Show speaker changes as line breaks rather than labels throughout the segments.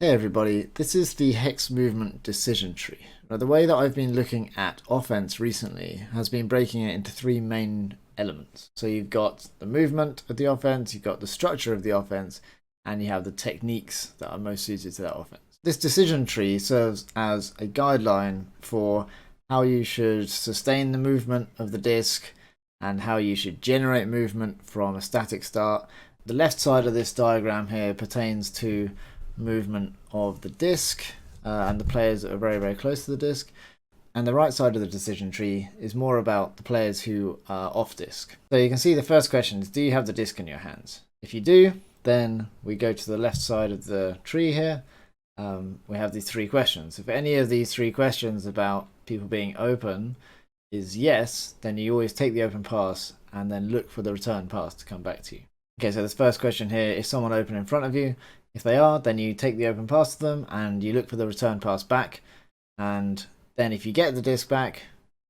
Hey everybody, this is the Hex Movement Decision Tree. Now, the way that I've been looking at offense recently has been breaking it into three main elements. So you've got the movement of the offense, you've got the structure of the offense, and you have the techniques that are most suited to that offense. This decision tree serves as a guideline for how you should sustain the movement of the disc and how you should generate movement from a static start. The left side of this diagram here pertains to movement of the disc and the players that are very close to the disc, and the right side of the decision tree is more about the players who are off disc. So you can see the first question is, do you have the disc in your hands? If you do, then we go to the left side of the tree here. We have these three questions. If any of these three questions about people being open is yes, then you always take the open pass and then look for the return pass to come back to you. Okay, so this first question here, is someone open in front of you? If they are, then you take the open pass to them and you look for the return pass back. And then if you get the disc back,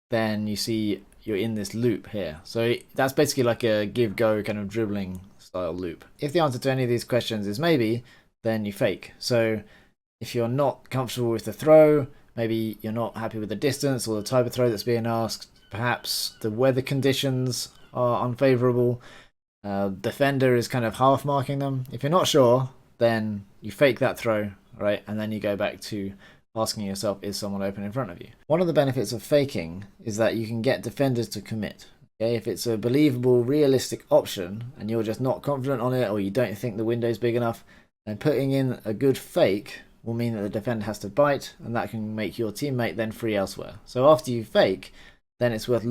then you see you're in this loop here. So that's basically like a give-go kind of dribbling style loop. If the answer to any of these questions is maybe, then you fake. So if you're not comfortable with the throw, maybe you're not happy with the distance or the type of throw that's being asked, perhaps the weather conditions are unfavorable, defender is kind of half marking them. If you're not sure, then you fake that throw, right? And then you go back to asking yourself, is someone open in front of you? One of the benefits of faking is that you can get defenders to commit. Okay, if it's a believable, realistic option and you're just not confident on it, or you don't think the window's big enough, then putting in a good fake will mean that the defender has to bite, and that can make your teammate then free elsewhere. So after you fake, then it's worth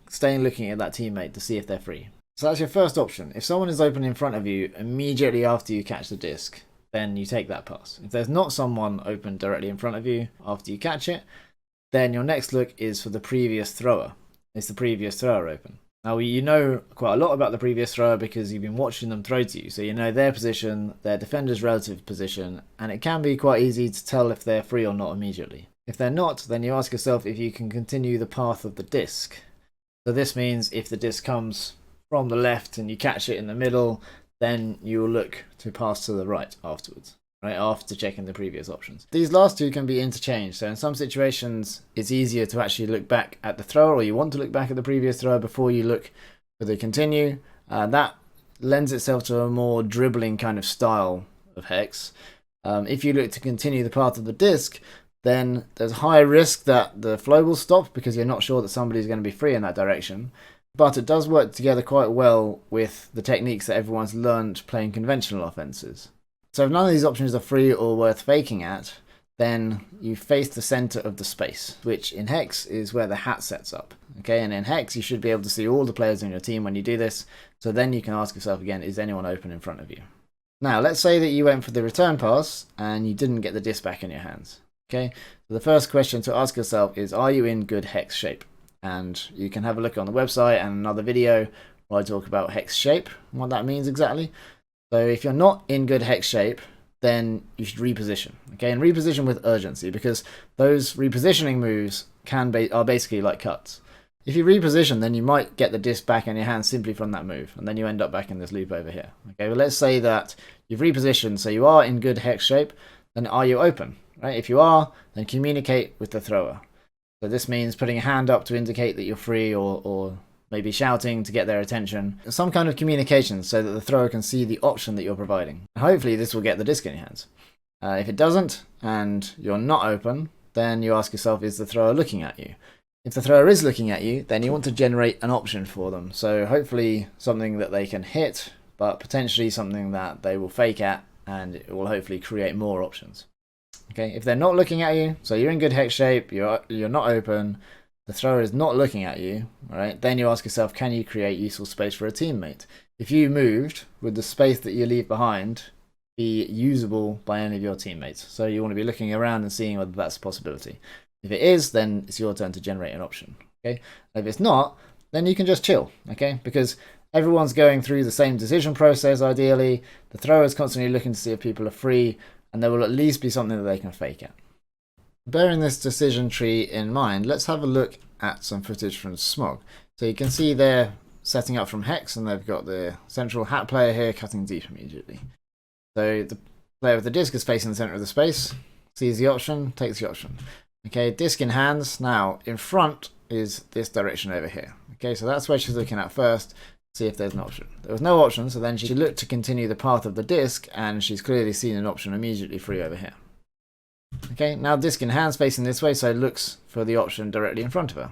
staying looking at that teammate to see if they're free. So that's your first option. If someone is open in front of you immediately after you catch the disc, then you take that pass. If there's not someone open directly in front of you after you catch it, then your next look is for the previous thrower. Is the previous thrower open? Now, you know quite a lot about the previous thrower because you've been watching them throw to you. So you know their position, their defender's relative position, and it can be quite easy to tell if they're free or not immediately. If they're not, then you ask yourself if you can continue the path of the disc. So this means if the disc comes from the left and you catch it in the middle, then you will look to pass to the right afterwards, right, after checking the previous options. These last two can be interchanged, so in some situations it's easier to actually look back at the thrower, or you want to look back at the previous thrower before you look for the continue. That lends itself to a more dribbling kind of style of Hex. If you look to continue the path of the disc, then there's high risk that the flow will stop because you're not sure that somebody's going to be free in that direction. But it does work together quite well with the techniques that everyone's learned playing conventional offenses. So if none of these options are free or worth faking at, then you face the center of the space, which in Hex is where the hat sets up. Okay, and in Hex you should be able to see all the players on your team when you do this, so then you can ask yourself again, is anyone open in front of you? Now let's say that you went for the return pass and you didn't get the disc back in your hands. Okay, so the first question to ask yourself is, are you in good Hex shape? And you can have a look on the website and another video where I talk about Hex shape and what that means exactly. So if you're not in good Hex shape, then you should reposition. Okay, and reposition with urgency, because those repositioning moves are basically like cuts. If you reposition, then you might get the disc back in your hand simply from that move, and then you end up back in this loop over here. Okay, well, let's say that you've repositioned, so you are in good Hex shape. Then are you open? Right? If you are, then communicate with the thrower. So this means putting a hand up to indicate that you're free, or maybe shouting to get their attention. Some kind of communication so that the thrower can see the option that you're providing. Hopefully this will get the disc in your hands. If it doesn't, and you're not open, then you ask yourself, is the thrower looking at you? If the thrower is looking at you, then you want to generate an option for them. So hopefully something that they can hit, but potentially something that they will fake at, and it will hopefully create more options. Okay, if they're not looking at you, so you're in good Hex shape, you're not open, the thrower is not looking at you, right? Then you ask yourself, can you create useful space for a teammate? If you moved, would the space that you leave behind be usable by any of your teammates? So you want to be looking around and seeing whether that's a possibility. If it is, then it's your turn to generate an option. Okay, if it's not, then you can just chill. Okay, because everyone's going through the same decision process. Ideally, the thrower is constantly looking to see if people are free, and there will at least be something that they can fake at. Bearing this decision tree in mind, let's have a look at some footage from SMOG. So you can see they're setting up from Hex, and they've got the central hat player here cutting deep immediately. So the Player with the disc is facing the center of the space, sees the option, takes the option. Okay, disc in hands. Now, in front is this direction over here. Okay, so that's where she's looking at first, see if there's an option. There was no option, so then she looked to continue the path of the disc, and she's clearly seen an option immediately free over here. Okay, now disc in hands facing this way, so looks for the option directly in front of her.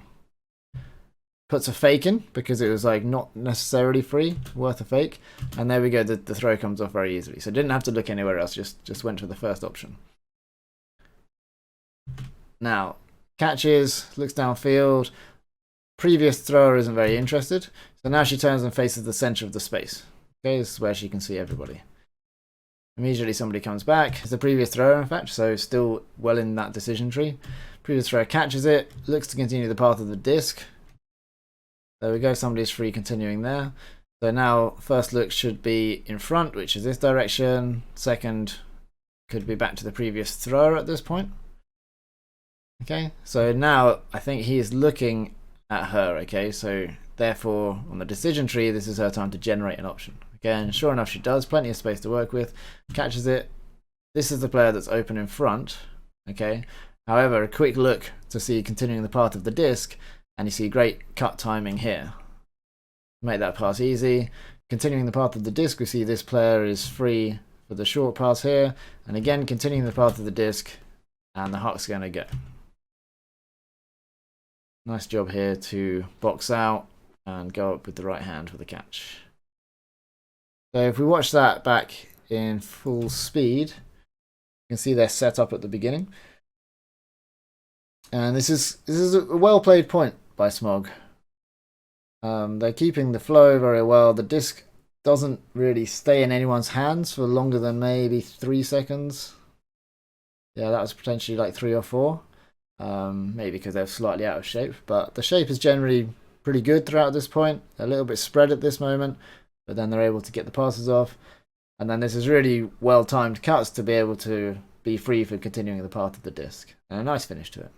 Puts a fake in, because it was like not necessarily free, worth a fake. And there we go, the throw comes off very easily. So didn't have to look anywhere else, just went for the first option. Now, catches, looks downfield. Previous thrower isn't very interested. So now she turns and faces the center of the space. Okay, this is where she can see everybody. Immediately somebody comes back. It's the previous thrower, in fact, so still well in that decision tree. Previous thrower catches it, looks to continue the path of the disc. There we go, somebody's free continuing there. So now first look should be in front, which is this direction. Second could be back to the previous thrower at this point. Okay, so now I think he is looking at her, okay, so therefore on the decision tree this is her time to generate an option. Again, sure enough she does, plenty of space to work with, catches it. This is the player that's open in front, okay. However, a quick look to see continuing the path of the disc, and you see great cut timing here. Make that pass easy. Continuing the path of the disc, we see this player is free for the short pass here, and again continuing the path of the disc, and the huck's going to go. Nice job here to box out and go up with the right hand for the catch. So if we watch that back in full speed, you can see they're set up at the beginning. And this is a well played point by SMOG. They're keeping the flow very well. The disc doesn't really stay in anyone's hands for longer than maybe 3 seconds. Yeah, that was potentially like 3 or 4. Maybe because they're slightly out of shape, but the shape is generally pretty good throughout this point. A little bit spread at this moment, but then they're able to get the passes off. And then this is really well timed cuts to be able to be free for continuing the path of the disc. And a nice finish to it.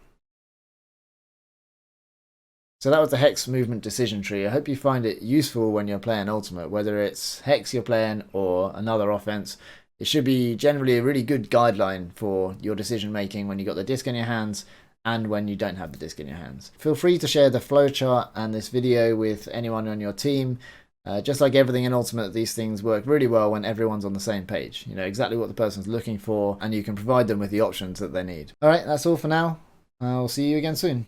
So that was the Hex Movement Decision Tree. I hope you find it useful when you're playing Ultimate, whether it's Hex you're playing or another offense. It should be generally a really good guideline for your decision making when you've got the disc in your hands and when you don't have the disc in your hands. Feel free to share the flowchart and this video with anyone on your team. Just like everything in Ultimate, these things work really well when everyone's on the same page. You know exactly what the person's looking for, and you can provide them with the options that they need. Alright, that's all for now. I'll see you again soon.